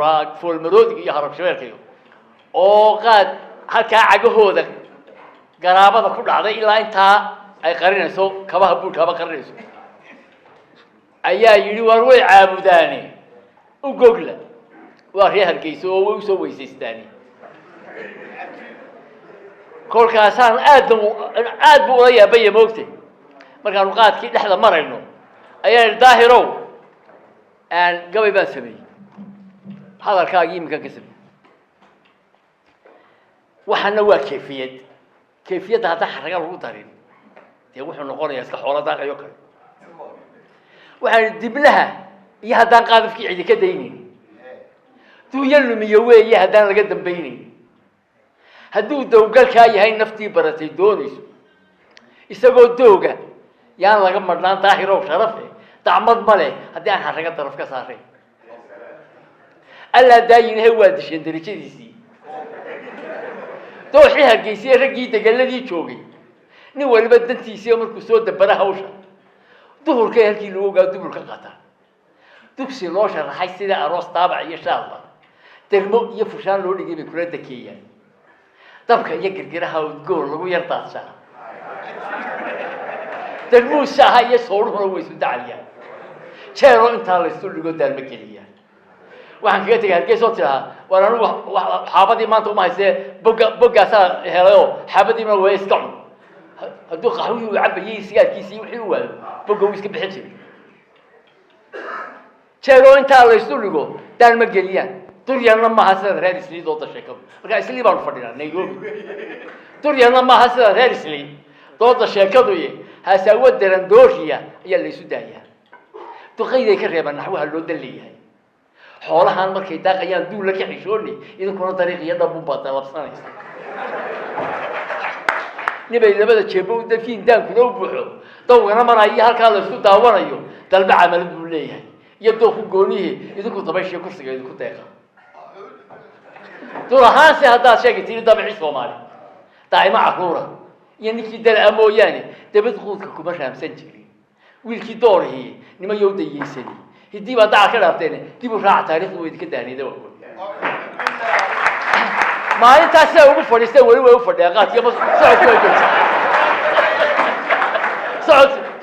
furaa fool maroodiga iyo harab shabeelkayo oo qaad halkaa cagahooda garaabada ku dhacday ilaa intaa ay qarinayso kabaha buulkaaba qarinayso ayaa yidhi war way caabudaane u gogla waa reer Hargeysa oo way u soo weysaystaani kolkaasaan aad buu ula yaabay moogtay markaan qaadkii dhexda marayno ayaa daahirow aan gabay baan sameeyay hadalkaagii imika ka sameeyay waxana waa kayfiyadda hadda xaraga lagu darin dee wuxuu noqonayaa iska xoolo daaqayo kale waxaan diblaha iyo haddaan qaadafkii cidi ka daynin duuya lumiyo weeye haddaan laga dambaynin hadduu dowgalkaa yahay naftii baratay doonayso isagoo dooga yaan laga marnaan daahirow sharafe dacmad ma leh haddii aan xaraga daraf ka saarayn allaa daayinahe waa disheen darajadiisii dooxii Hargeysa raggii degaladii joogay nin waliba dantiisii markuu soo dabara hawsha duhurkay halkii lagu ogaa duburka qaata dugsi loo sharaxay sida aroos taabac iyo shaalba dermo iyo fushaan loo dhigay bay kula dakeeyaan dabka iyo girgiraha udgoon lagu yar daadsaa dermuu shaaha iyo sooruhuna way isu dacayaan jeero intaa la isu dhigo daalma geliyaan waxaan kaga tegay Hargeysa oo tiraha waan anigu xaabadii maanta uma haysee boggaasaa helayo xaabadiina way iska cun hadduu qaxwii u cabayay sigaarkiisii wixii u waayo bogga uu iska bixin jiray jeero intaa la isu dhigo daalma geliyaan duryana maaha sida reer Isliid oo sheekadu marka Isliid baan fadhinaa Nairobi duryana maaha sida reer Isliid dooda sheekadu haasawa daran dooshiya ayaa la isu daayaa duqayday ka reebaan naxwaha loo daleeyahay xoolahan markay daaqayaan duul la xishooni idinkuna dariiqiyada dhanbu baad labsanaysa nibay labada jeebo u dafiin daanku loo buuxo dawgana maraya halka la isku daawanayo dalba camal buu leeyahay iyo dooku goonihi idinku dabayshay kursiga idinku deeqa dulahaan si hadda sheegtay dabici Soomaali daa'ima caruura iyo ninkii dal amooyaani dabad quudka kuma raamsan jirin wiilkii doorihii nima yow dayeysani hidii baa daca ka dhaafteen dib u raac taariikhdu idinka daanida waa maalintaas ay ugu fadhiistay wali way u fadhiyaan qaadkiiba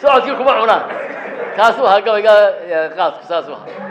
socodkii kuma cunaan kaas waxa gabayga qaadku saas waxa